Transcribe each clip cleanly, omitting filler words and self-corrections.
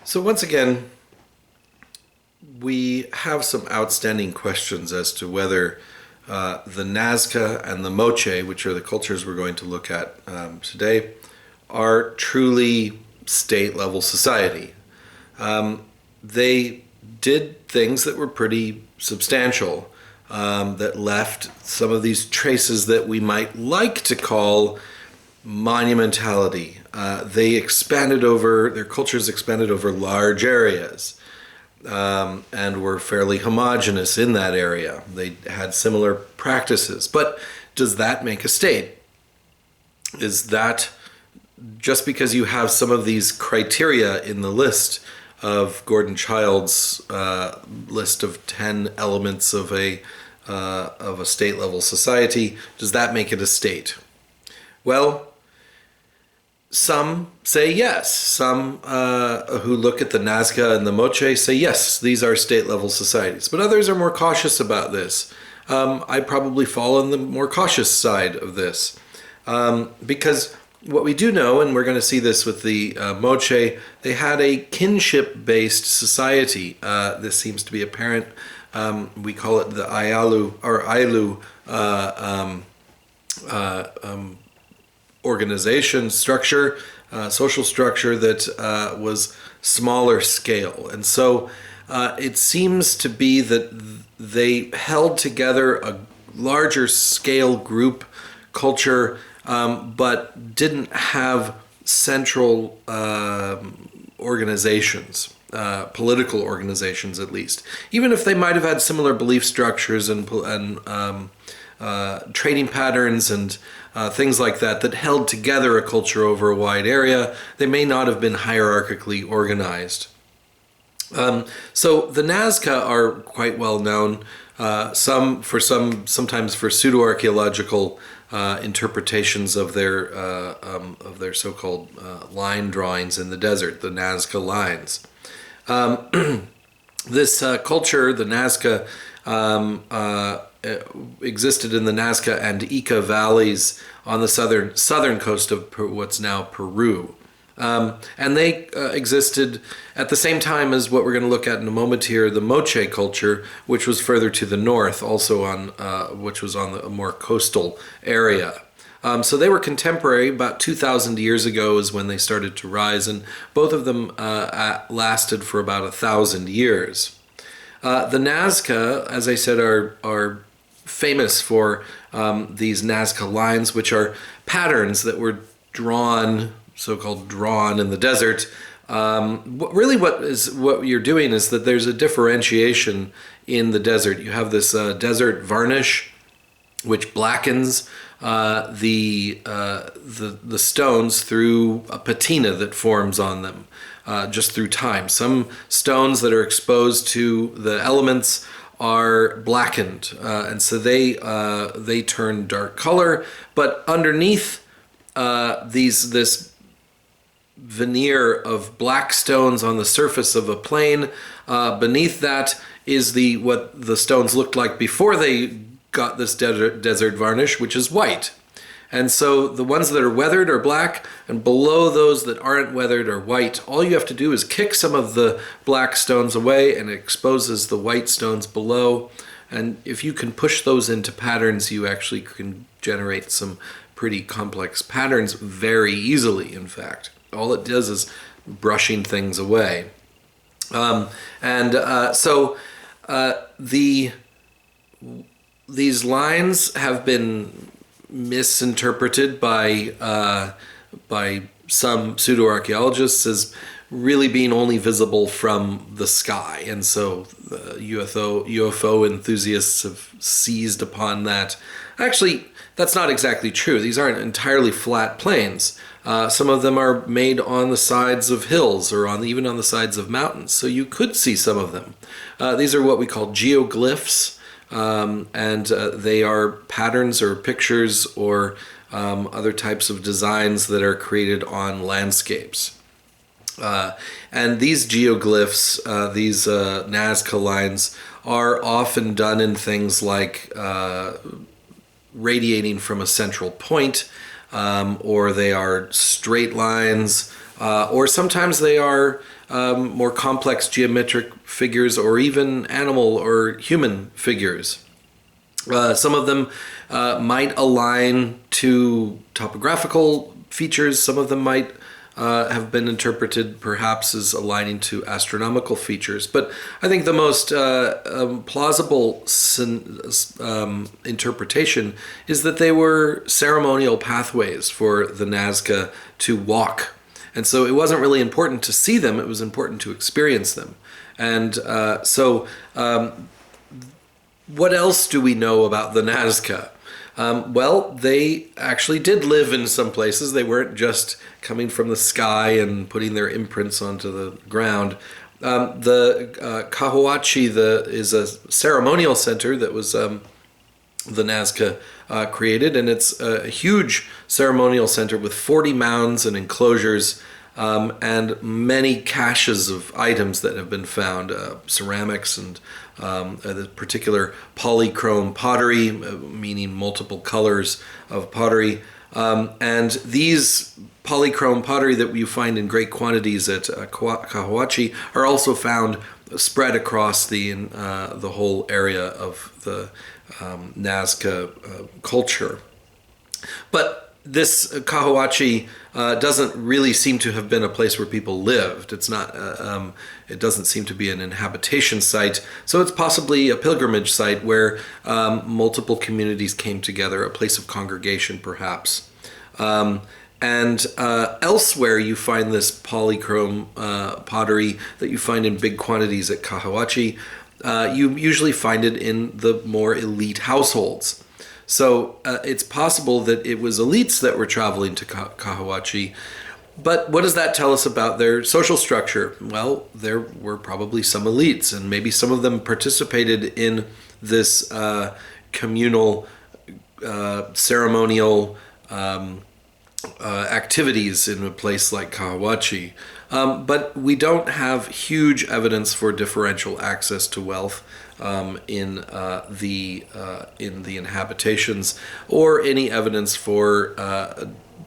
So once again, we have some outstanding questions as to whether the Nazca and the Moche, which are the cultures we're going to look at today, are truly state-level society. They did things that were pretty substantial, that left some of these traces that we might like to call monumentality. Their cultures expanded over large areas, and were fairly homogenous in that area. They had similar practices. But does that make a state? Is that just because you have some of these criteria in the list of Gordon Child's list of 10 elements of a state-level society, does that make it a state? Well, some say yes. Some who look at the Nazca and the Moche say yes, these are state-level societies. But others are more cautious about this. I probably fall on the more cautious side of this. Because what we do know, and we're going to see this with the Moche, they had a kinship-based society. This seems to be apparent. We call it the Ailu organization structure, social structure that was smaller scale. And so it seems to be that they held together a larger scale group culture, but didn't have central organizations, political organizations at least. Even if they might have had similar belief structures and trading patterns and things like that held together a culture over a wide area, they may not have been hierarchically organized. So the Nazca are quite well known, sometimes for pseudo-archaeological interpretations of their so-called line drawings in the desert, the Nazca lines. This culture, the Nazca, existed in the Nazca and Ica valleys on the southern coast of what's now Peru. And they existed at the same time as what we're going to look at in a moment here, the Moche culture, which was further to the north, also which was on a more coastal area. So they were contemporary. About 2,000 years ago is when they started to rise, and both of them lasted for about 1,000 years. The Nazca, as I said, are famous for these Nazca lines, which are patterns that were drawn, so-called drawn in the desert. What you're doing is that there's a differentiation in the desert. You have this desert varnish, which blackens the stones through a patina that forms on them just through time. Some stones that are exposed to the elements are blackened, and so they turn dark color. But underneath this veneer of black stones on the surface of a plain, beneath that is what the stones looked like before they got this desert varnish, which is white. And so the ones that are weathered are black, and below those that aren't weathered are white. All you have to do is kick some of the black stones away, and it exposes the white stones below. And if you can push those into patterns, you actually can generate some pretty complex patterns very easily, in fact. All it does is brushing things away. These lines have been misinterpreted by some pseudo-archaeologists as really being only visible from the sky, and so UFO enthusiasts have seized upon that. Actually, that's not exactly true. These aren't entirely flat plains. Some of them are made on the sides of hills or even on the sides of mountains, so you could see some of them. These are what we call geoglyphs. And they are patterns or pictures or other types of designs that are created on landscapes. And these geoglyphs, these Nazca lines, are often done in things like radiating from a central point, or they are straight lines, or sometimes they are more complex geometric figures or even animal or human figures. Some of them might align to topographical features. Some of them might have been interpreted perhaps as aligning to astronomical features. But I think the most plausible interpretation is that they were ceremonial pathways for the Nazca to walk. And so it wasn't really important to see them, it was important to experience them. And what else do we know about the Nazca? Well, they actually did live in some places. They weren't just coming from the sky and putting their imprints onto the ground. The Cahuachi is a ceremonial center that was the Nazca created, and it's a huge ceremonial center with 40 mounds and enclosures and many caches of items that have been found, ceramics and the particular polychrome pottery, meaning multiple colors of pottery. And these polychrome pottery that you find in great quantities at Cahuachi are also found spread across the whole area of the Nazca culture. But this Cahuachi doesn't really seem to have been a place where people lived. It's not. It doesn't seem to be an inhabitation site. So it's possibly a pilgrimage site where multiple communities came together, a place of congregation, perhaps. And elsewhere, you find this polychrome pottery that you find in big quantities at Cahuachi. You usually find it in the more elite households. So it's possible that it was elites that were traveling to Cahuachi. But what does that tell us about their social structure? Well, there were probably some elites, and maybe some of them participated in this communal, ceremonial activities in a place like Cahuachi. But we don't have huge evidence for differential access to wealth in the inhabitations, or any evidence for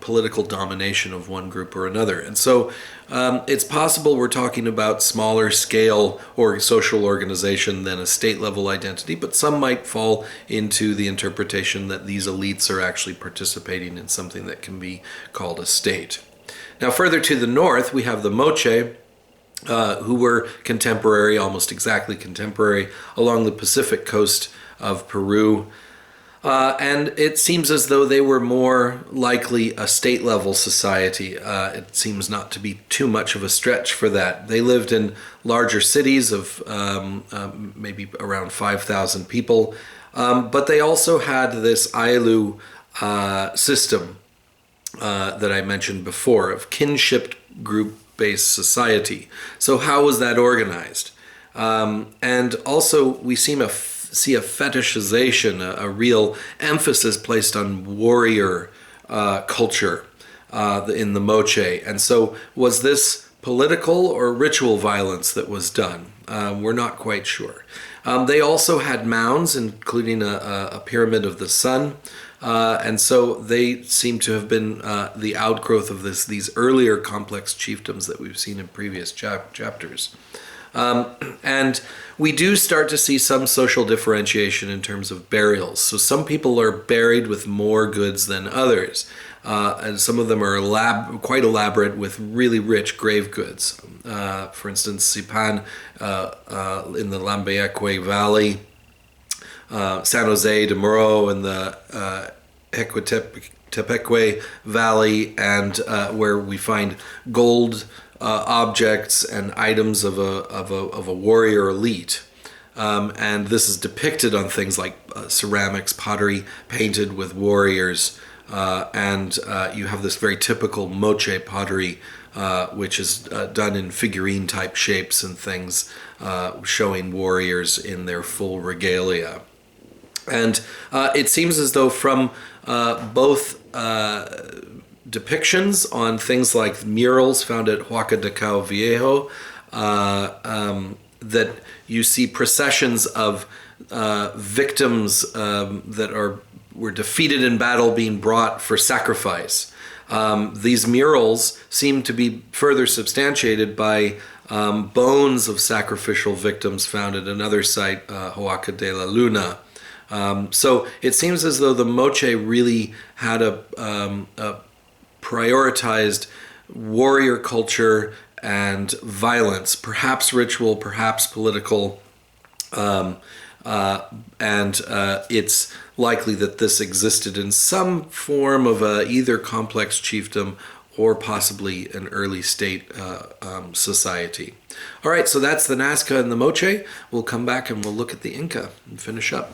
political domination of one group or another. And so it's possible we're talking about smaller scale or social organization than a state level identity, but some might fall into the interpretation that these elites are actually participating in something that can be called a state. Now, further to the north, we have the Moche, who were contemporary, almost exactly contemporary, along the Pacific coast of Peru. And it seems as though they were more likely a state-level society. It seems not to be too much of a stretch for that. They lived in larger cities of maybe around 5,000 people, but they also had this Ailu system that I mentioned before, of kinship group-based society. So how was that organized? And also we see a fetishization, a real emphasis placed on warrior culture in the Moche. And so was this political or ritual violence that was done? We're not quite sure. They also had mounds, including a pyramid of the sun. And so they seem to have been the outgrowth of these earlier complex chiefdoms that we've seen in previous chapters. And we do start to see some social differentiation in terms of burials. So some people are buried with more goods than others. And some of them are quite elaborate with really rich grave goods. For instance, Sipan in the Lambayeque Valley, San Jose de Muro in the Equatepeque Valley, and where we find gold objects and items of a warrior elite. And this is depicted on things like ceramics, pottery painted with warriors. And you have this very typical Moche pottery, which is done in figurine type shapes and things, showing warriors in their full regalia. And it seems as though from both depictions on things like murals found at Huaca de Cao Viejo, that you see processions of victims that were defeated in battle being brought for sacrifice. These murals seem to be further substantiated by bones of sacrificial victims found at another site, Huaca de la Luna. So it seems as though the Moche really had a prioritized warrior culture and violence, perhaps ritual, perhaps political, and it's likely that this existed in some form of either complex chiefdom or possibly an early state society. All right, so that's the Nazca and the Moche. We'll come back and we'll look at the Inca and finish up.